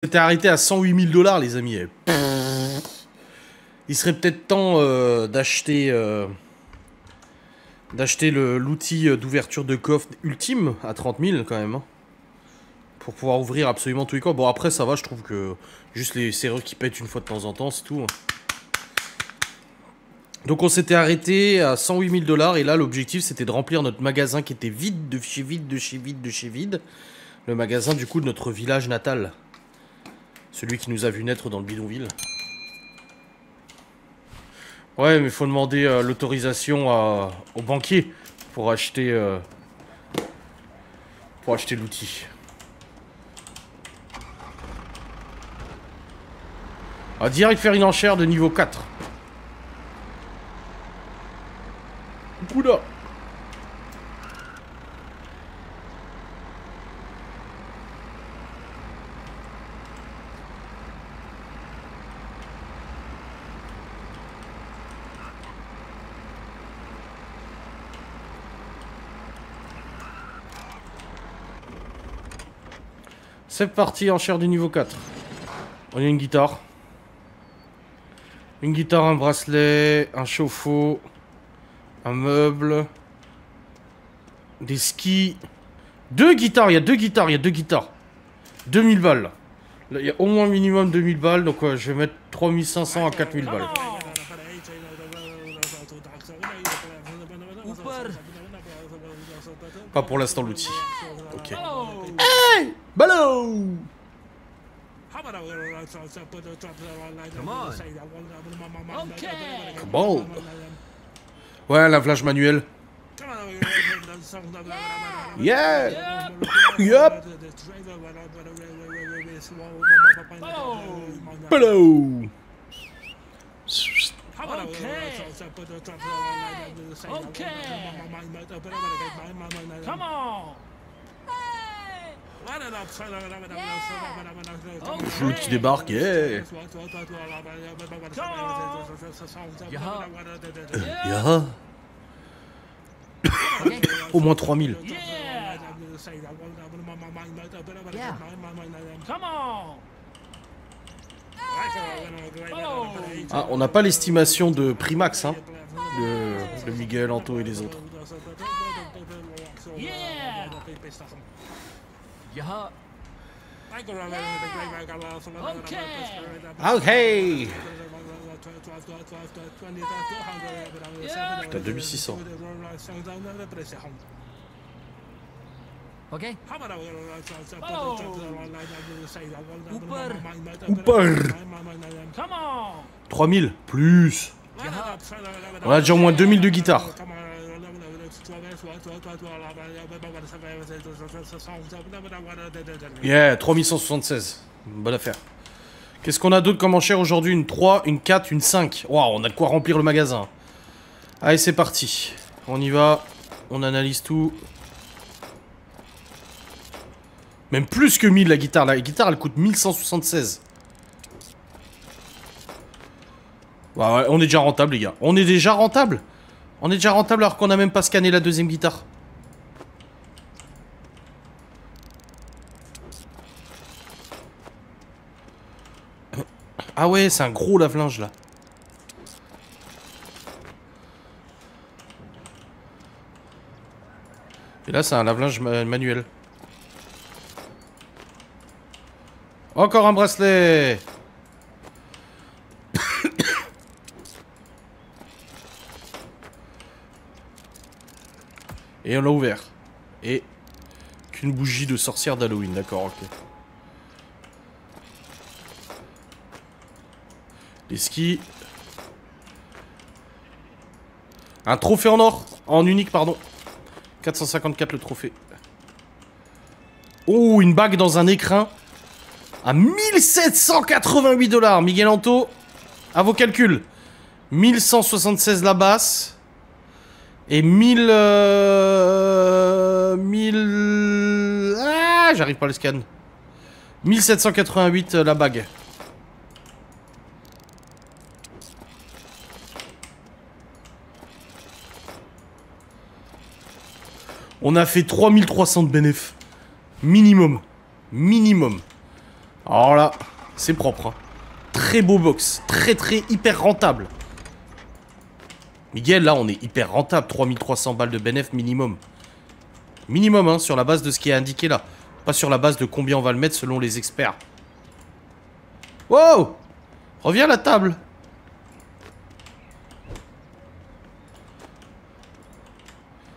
C'était arrêté à 108 000 $, les amis. Il serait peut-être temps d'acheter l'outil d'ouverture de coffre ultime à 30 000 quand même. Hein, pour pouvoir ouvrir absolument tous les coffres. Bon, après, ça va, je trouve que juste les serrures qui pètent une fois de temps en temps, c'est tout. Hein. Donc, on s'était arrêté à 108 000 $. Et là, l'objectif, c'était de remplir notre magasin qui était vide, de chez vide, de chez vide, de chez vide. Le magasin, du coup, de notre village natal. Celui qui nous a vu naître dans le bidonville. Ouais, mais il faut demander l'autorisation au banquier pour acheter l'outil. On va direct faire une enchère de niveau 4. Oula. C'est parti, enchère du niveau 4. On a une guitare. Une guitare, un bracelet, un chauffe-eau, un meuble, des skis. Deux guitares, il y a deux guitares, il y a deux guitares. 2000 balles. Là, il y a au moins minimum 2000 balles, donc ouais, je vais mettre 3500 à 4000 balles. Pas pour l'instant l'outil. Ok. Hey! Ballot! Come on. Ouais, lavage manuel. Yeah! Yup! Ballot! Flou qui débarque, yeah. Yeah. Au moins 3000. Ah, on n'a pas l'estimation de Primax, hein, de Miguel, Anto et les autres. Ok. Putain, 2600. Ok. Ouper. 3000 plus. On a déjà au moins 2000 de guitare. Yeah, 3176. Bonne affaire. Qu'est-ce qu'on a d'autre comme enchère aujourd'hui? Une 3, une 4, une 5. Waouh, on a de quoi remplir le magasin. Allez, c'est parti. On y va. On analyse tout. Même plus que 1000 la guitare. La guitare, elle coûte 1176. Ouais, on est déjà rentable, les gars. On est déjà rentable. On est déjà rentable alors qu'on n'a même pas scanné la deuxième guitare. Ah ouais, c'est un gros lave-linge, là. Et là, c'est un lave-linge manuel. Encore un bracelet. Et on l'a ouvert. Et qu'une bougie de sorcière d'Halloween, d'accord, ok. Les skis. Un trophée en or. En unique, pardon. 454 le trophée. Oh, une bague dans un écrin. À 1788 $. Miguel Anto, à vos calculs. 1176 la basse. Et 1000... Ah, j'arrive pas à le scan. 1788 la bague. On a fait 3300 de bénéf. Minimum. Minimum. Alors là, c'est propre. Hein. Très beau box. Très hyper rentable. Miguel, là, on est hyper rentable. 3300 balles de bénéf minimum. Minimum, hein, sur la base de ce qui est indiqué là. Pas sur la base de combien on va le mettre selon les experts. Wow! Reviens à la table.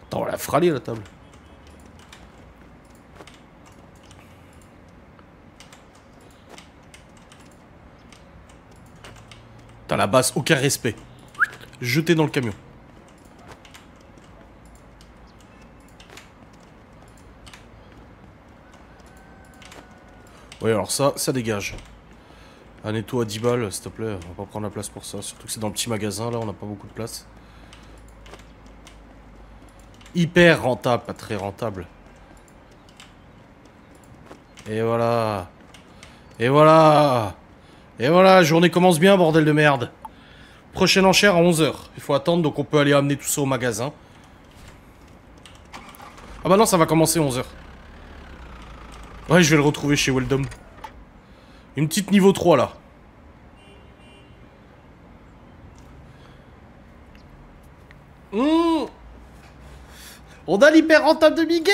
Attends, on l'a fralé la table. T'as la base, aucun respect. Jeté dans le camion. Oui, alors ça dégage. Ah, nettoie à 10 balles, s'il te plaît. On va pas prendre la place pour ça. Surtout que c'est dans le petit magasin, là, on n'a pas beaucoup de place. Hyper rentable, pas très rentable. Et voilà. Et voilà. Et voilà, la journée commence bien, bordel de merde. Prochaine enchère à 11 h. Il faut attendre, donc on peut aller amener tout ça au magasin. Ah bah non, ça va commencer 11 h. Ouais, je vais le retrouver chez Weldom. Une petite niveau 3, là. On a l'hyper rentable de Miguel.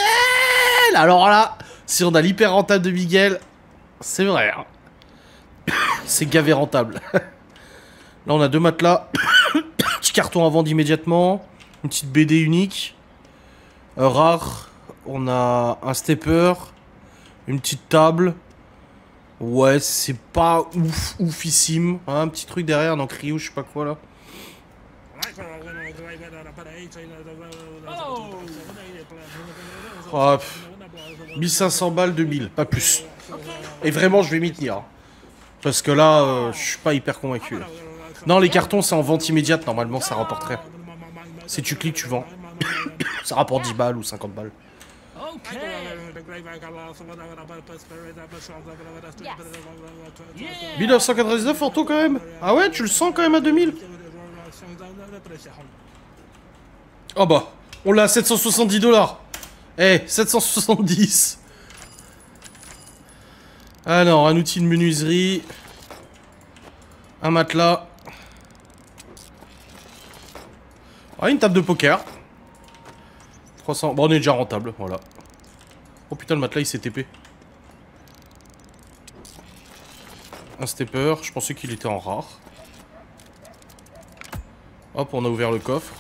Alors là, si on a l'hyper rentable de Miguel, c'est vrai. Hein. C'est gavé rentable. Là, on a 2 matelas. Petit carton à vendre immédiatement. Une petite BD unique. Rare. On a un stepper. Une petite table. Ouais, c'est pas oufissime. Hein, un petit truc derrière dans Cryo, je sais pas quoi là. Oh, 1500 balles, 2000, pas plus. Et vraiment, je vais m'y tenir. Parce que là, je suis pas hyper convaincu. Là. Non, les cartons, c'est en vente immédiate. Normalement, ça rapporte rien. Si tu cliques, tu vends. Ça rapporte 10 balles ou 50 balles. 1999 Orto quand même. Ah ouais, tu le sens quand même à 2000. Oh bah, on l'a à 770 $. Eh, 770. Alors, un outil de menuiserie. Un matelas. Ah, une table de poker. 300. Bon, on est déjà rentable, voilà. Oh putain, le matelas il s'est TP. Un stepper, je pensais qu'il était en rare. Hop, on a ouvert le coffre.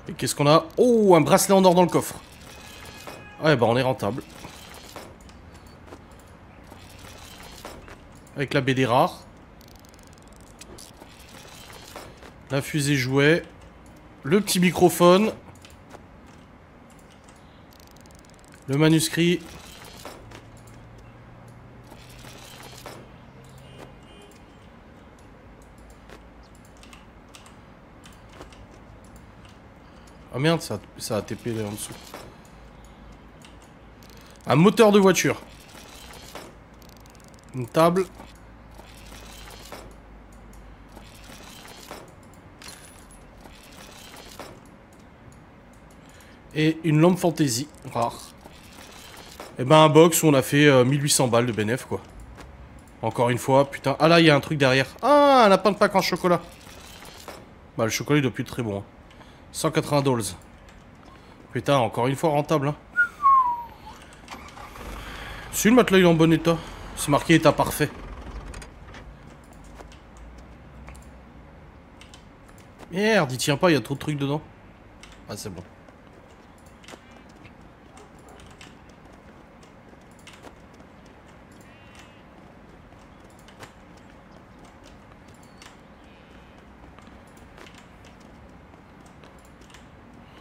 Et qu'est-ce qu'on a? Oh, un bracelet en or dans le coffre. Ouais, bah on est rentable. Avec la BD rare. La fusée jouet. Le petit microphone. Le manuscrit. Ah merde, ça a TP là en dessous. Un moteur de voiture. Une table. Et une lampe fantaisie, rare. Et ben un box où on a fait 1800 balles de bénéf quoi. Encore une fois, putain. Ah là, il y a un truc derrière. Ah, un lapin de Pâques en chocolat. Bah le chocolat il doit plus être très bon. Hein. 180 $. Putain, encore une fois rentable. Hein. Si le matelas il est en bon état. C'est marqué état parfait. Merde, il tient pas, il y a trop de trucs dedans. Ah c'est bon.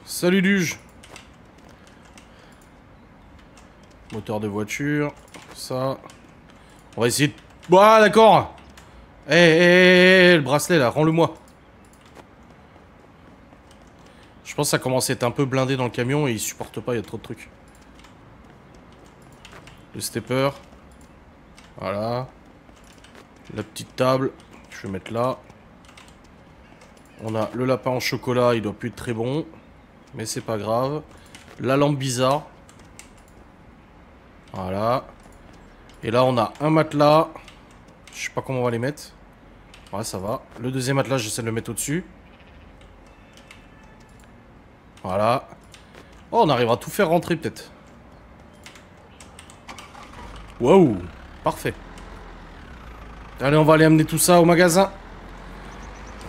Salut Luge. Moteur de voiture. Ça. On va essayer de... Ah d'accord. Eh, le bracelet là, rends-le-moi. Je pense que ça commence à être un peu blindé dans le camion et il supporte pas, il y a trop de trucs. Le stepper. Voilà. La petite table. Je vais mettre là. On a le lapin en chocolat, il doit plus être très bon. Mais c'est pas grave. La lampe bizarre. Voilà. Et là, on a un matelas. Je sais pas comment on va les mettre. Ouais, ça va. Le deuxième matelas, j'essaie de le mettre au-dessus. Voilà. Oh, on arrivera à tout faire rentrer, peut-être. Waouh. Parfait. Allez, on va aller amener tout ça au magasin.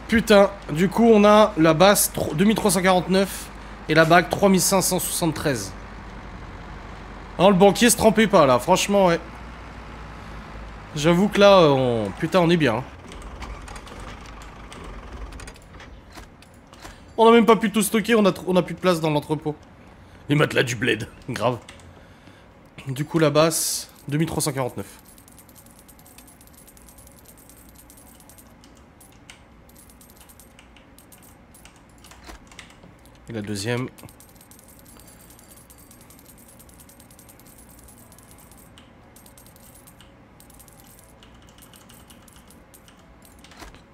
Putain. Du coup, on a la basse 2349 et la bague 3573. Non, le banquier se trempait pas, là. Franchement, ouais. J'avoue que là, putain, on est bien. On a même pas pu tout stocker, on a plus de place dans l'entrepôt. Les matelas du bled, grave. Du coup, la basse, 2349. Et la deuxième.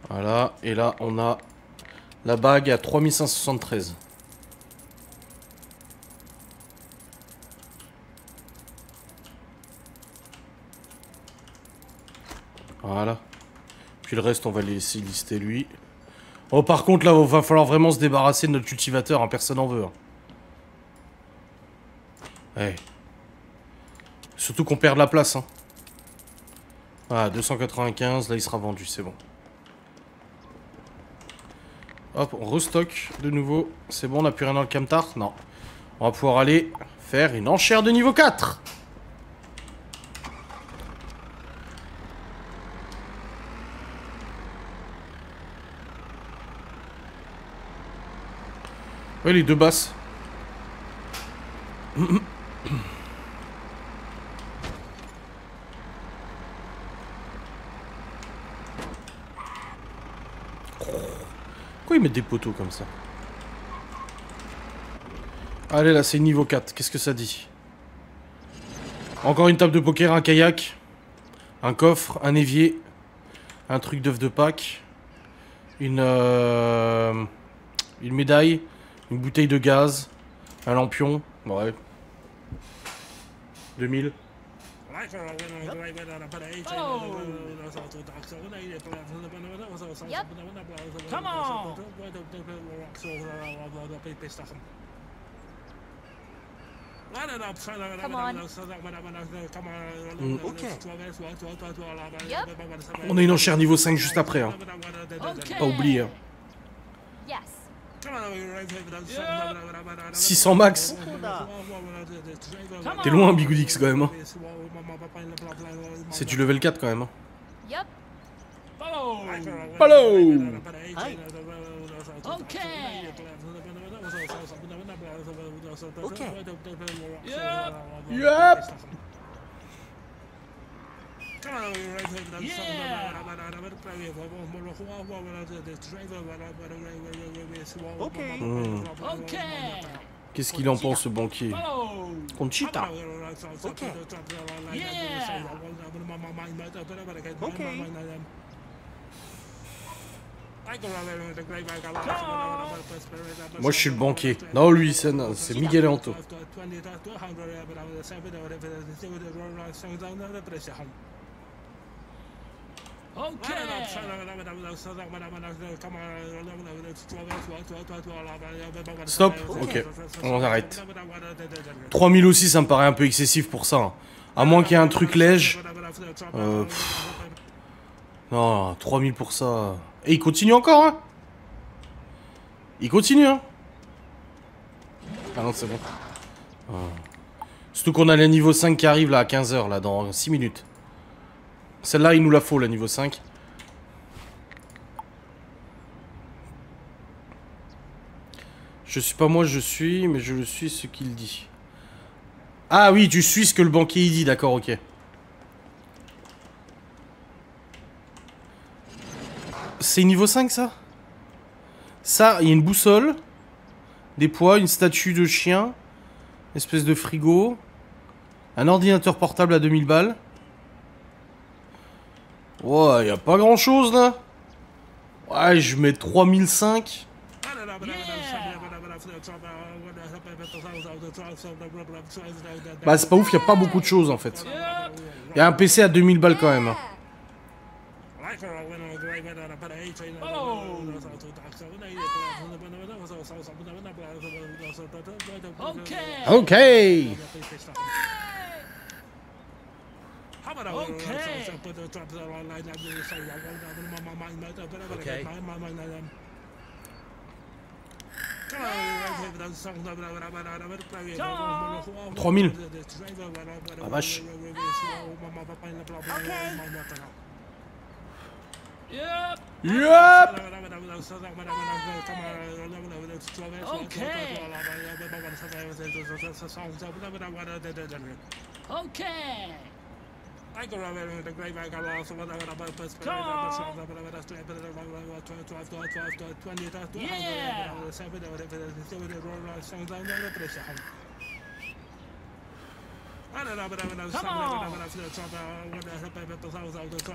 Voilà, et là, on a la bague à 3573. Voilà. Puis le reste, on va laisser lister lui. Oh, par contre, là, il va falloir vraiment se débarrasser de notre cultivateur. Hein, personne n'en veut. Hein. Ouais. Surtout qu'on perd de la place. Hein. Ah, 295. Là, il sera vendu. C'est bon. Hop, on restock de nouveau. C'est bon, on n'a plus rien dans le camtar? Non. On va pouvoir aller faire une enchère de niveau 4. Ouais, les deux basses. Pourquoi ils mettent des poteaux comme ça? Allez, là, c'est niveau 4. Qu'est-ce que ça dit? Encore une table de poker, un kayak, un coffre, un évier, un truc d'œuf de Pâques, une médaille, une bouteille de gaz, un lampion, ouais. 2000. Yep. Come on. Come on. Ok. Yep. On a une enchère niveau 5 juste après, hein. Okay. Pas oublier. Hein. Yes. 600 max. Come T'es on. loin, Bigoudix, quand même. Hein. C'est du level 4 quand même. Hein. Yep. Hello. Aïe. Okay. Ok. Yep. Ok. Okay. Qu'est-ce qu'il en pense, ce banquier? Conchita. Ok. Yeah. Ok. Moi, je suis le banquier. Non, lui, c'est Miguel Anto. Okay. Stop. Ok. On arrête. 3000 aussi, ça me paraît un peu excessif pour ça. Hein. À moins qu'il y ait un truc léger. Non, 3000 pour ça. Et il continue encore, hein? Il continue, hein? Ah non, c'est bon. Surtout qu'on a le niveau 5 qui arrive là à 15h, là, dans 6 minutes. Celle-là, il nous la faut, le niveau 5. Je suis pas moi, je suis, mais je le suis ce qu'il dit. Ah oui, tu suis ce que le banquier il dit, d'accord, ok. C'est niveau 5, ça? Ça, il y a une boussole, des poids, une statue de chien, une espèce de frigo, un ordinateur portable à 2000 balles. Ouais, y a pas grand chose là. Ouais, je mets 3005. Bah c'est pas ouf, y a pas beaucoup de choses en fait. Yep. Y a un PC à 2000 balles quand même. Hein. Okay. Ok. Okay. 3000. Ah vache. Yep. Yup. Okay.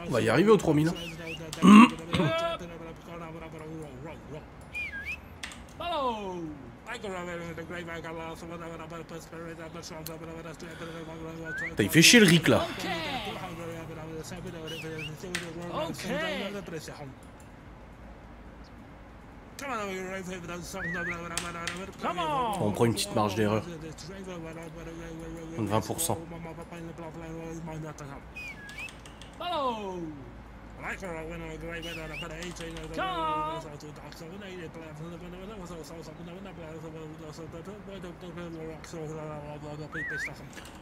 On va y arriver aux 3000. Follow. Putain, il fait chier le Rick là. On prend une petite marge d'erreur. 20%. Follow.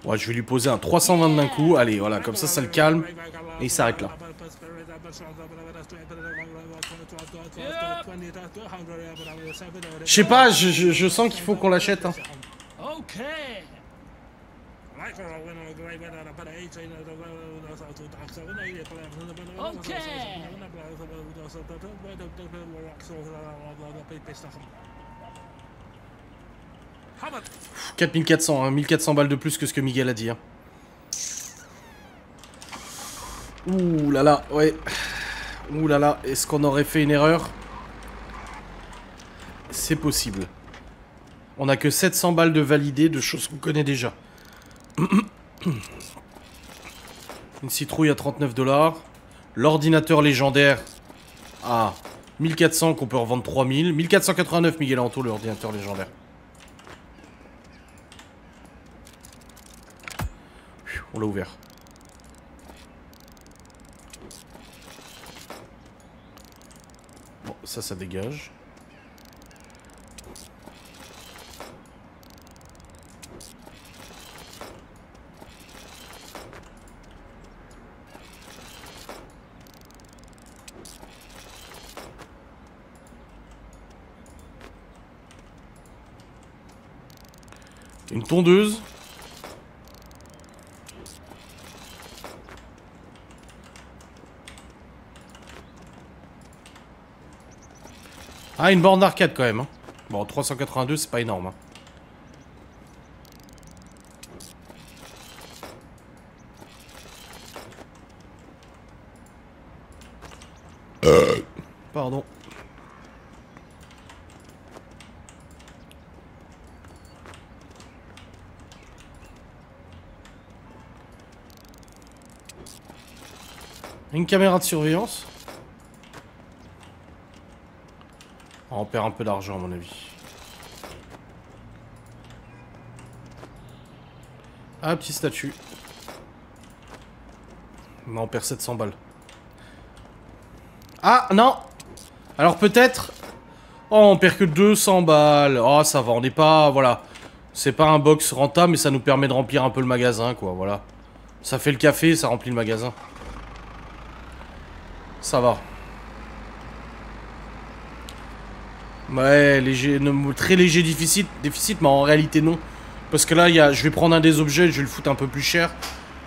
Ouais, je vais lui poser un 320 d'un coup. Allez, voilà, comme ça le calme. Et il s'arrête là. Je sais pas, je sens qu'il faut qu'on l'achète. Hein. Okay. Okay. 4400, hein, 1400 balles de plus que ce que Miguel a dit. Hein. Ouh là là, ouais. Ouh là là, est-ce qu'on aurait fait une erreur? C'est possible. On a que 700 balles de validées de choses qu'on connaît déjà. Une citrouille à 39 $. L'ordinateur légendaire à 1400 qu'on peut revendre 3000. 1489 Miguel Anto, l'ordinateur légendaire. On l'a ouvert. Bon, ça dégage. Une tondeuse. Ah, une borne d'arcade quand même. Hein. Bon, 382, c'est pas énorme. Hein. Pardon. Une caméra de surveillance. On perd un peu d'argent à mon avis. Ah, petit statut. Non, on perd 700 balles. Ah, non. Alors peut-être... Oh, on perd que 200 balles. Oh, ça va, on n'est pas... Voilà. C'est pas un box rentable, mais ça nous permet de remplir un peu le magasin, quoi, voilà. Ça fait le café, ça remplit le magasin. Ça va. Ouais, léger, très léger déficit, mais en réalité non. Parce que là, je vais prendre un des objets, je vais le foutre un peu plus cher.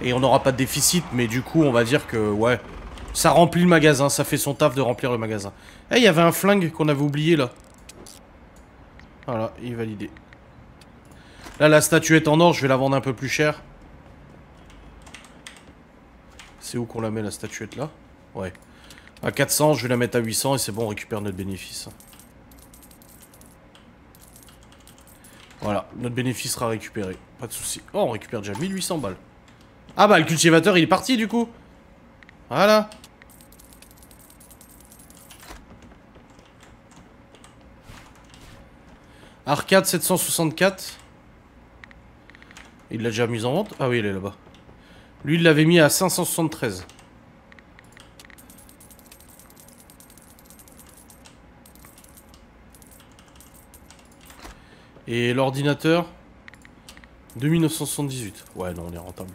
Et on n'aura pas de déficit, mais du coup, on va dire que, ouais, ça remplit le magasin, ça fait son taf de remplir le magasin. Eh, il y avait un flingue qu'on avait oublié, là. Voilà, il est validé. Là, la statuette en or, je vais la vendre un peu plus cher. C'est où qu'on la met, la statuette, là? Ouais. À 400, je vais la mettre à 800, et c'est bon, on récupère notre bénéfice. Voilà, notre bénéfice sera récupéré. Pas de soucis. Oh, on récupère déjà 1800 balles. Ah bah, le cultivateur, il est parti, du coup. Voilà. Arcade 764. Il l'a déjà mis en vente? Ah oui, il est là-bas. Lui, il l'avait mis à 573. Et l'ordinateur 2978. Ouais, non, on est rentable.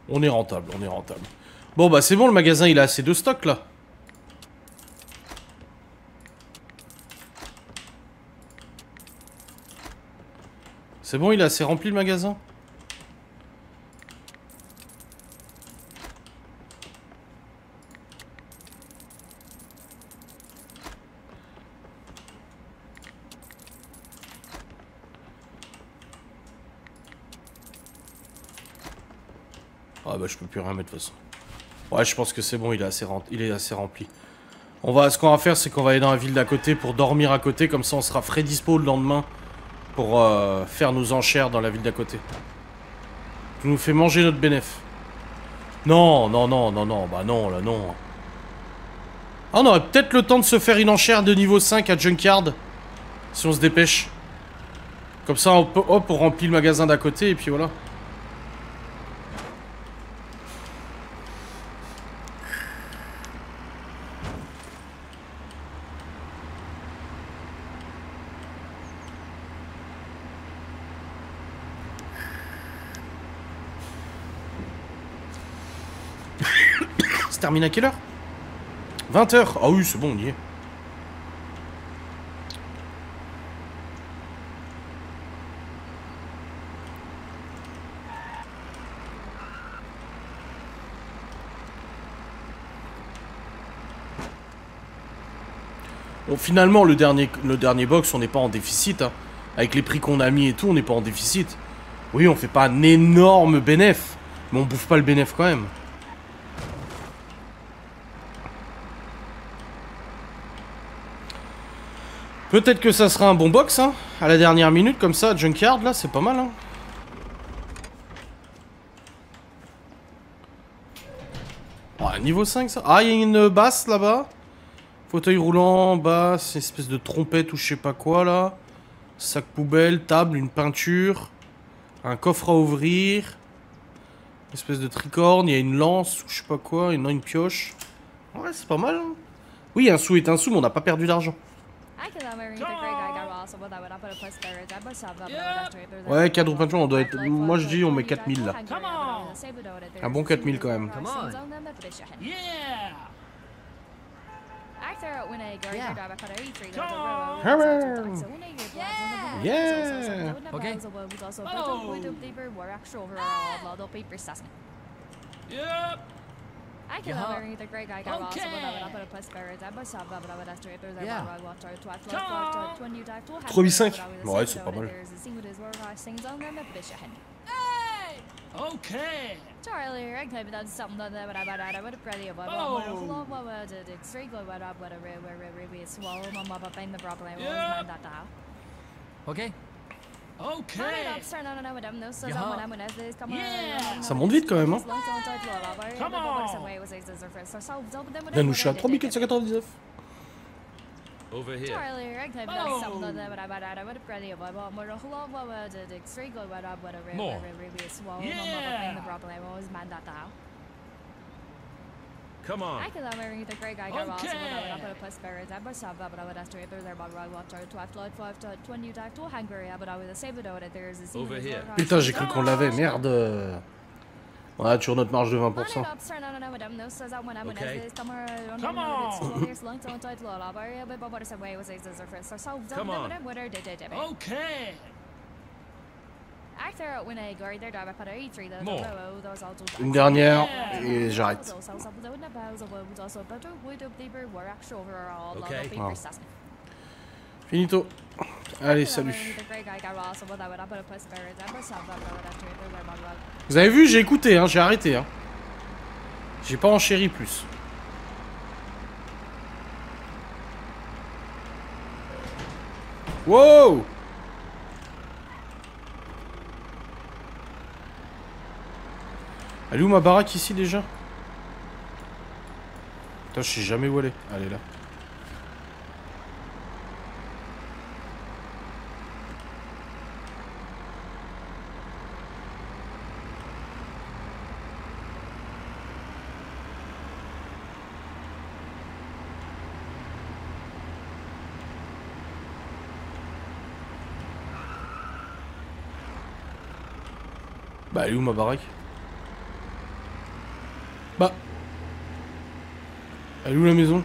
On est rentable, on est rentable. Bon, bah c'est bon, le magasin, il a assez de stock, là. C'est bon, il est assez rempli, le magasin? Ah bah je peux plus rien mettre de toute façon. Ouais, je pense que c'est bon, il est assez rempli. Ce qu'on va faire, c'est qu'on va aller dans la ville d'à côté pour dormir à côté, comme ça on sera frais dispo le lendemain pour faire nos enchères dans la ville d'à côté. Tu nous fais manger notre bénéf. Non, non, non, non, non, bah non, là non. Ah, on aurait peut-être le temps de se faire une enchère de niveau 5 à Junkyard, si on se dépêche. Comme ça, hop, on remplit le magasin d'à côté et puis voilà. Termine à quelle heure? 20h. Ah oui, c'est bon, on y est. Bon, finalement, le dernier box, on n'est pas en déficit. Hein. Avec les prix qu'on a mis et tout, on n'est pas en déficit. Oui, on fait pas un énorme bénéf, mais on bouffe pas le bénéf quand même. Peut-être que ça sera un bon box, hein, à la dernière minute, comme ça, Junkyard, là, c'est pas mal, hein. Ouais, niveau 5, ça. Ah, il y a une basse, là-bas. Fauteuil roulant, basse, espèce de trompette ou je sais pas quoi, là. Sac poubelle, table, une peinture. Un coffre à ouvrir. Espèce de tricorne, il y a une lance ou je sais pas quoi, une pioche. Ouais, c'est pas mal, hein. Oui, un sou est un sou, mais on n'a pas perdu d'argent. Ouais, cadre peinture, on doit être... Moi je dis on met 4000 là. Un bon 4000 quand même. Yeah. Okay. Yep. Yeah. 3,5. Ouais, c'est pas mal. Okay. Okay. Okay. Yeah. Ça monte vite quand même, hein. Là, nous, je suis à 3499. Over here. More. Yeah. Come on. Over here. Putain, j'ai cru qu'on l'avait, merde. On a toujours notre marge de 20%. Okay. Come on. Come on. Okay. More. Une dernière et j'arrête. Okay. Ah. Finito. Allez, salut. Vous avez vu, j'ai écouté, hein, j'ai arrêté. Hein. J'ai pas enchéri plus. Wow! Elle est où ma baraque ici déjà? Putain, je sais jamais où elle est. Elle est là. Bah, elle est où ma baraque? Bah. Elle est où la maison?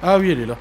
Ah oui, elle est là.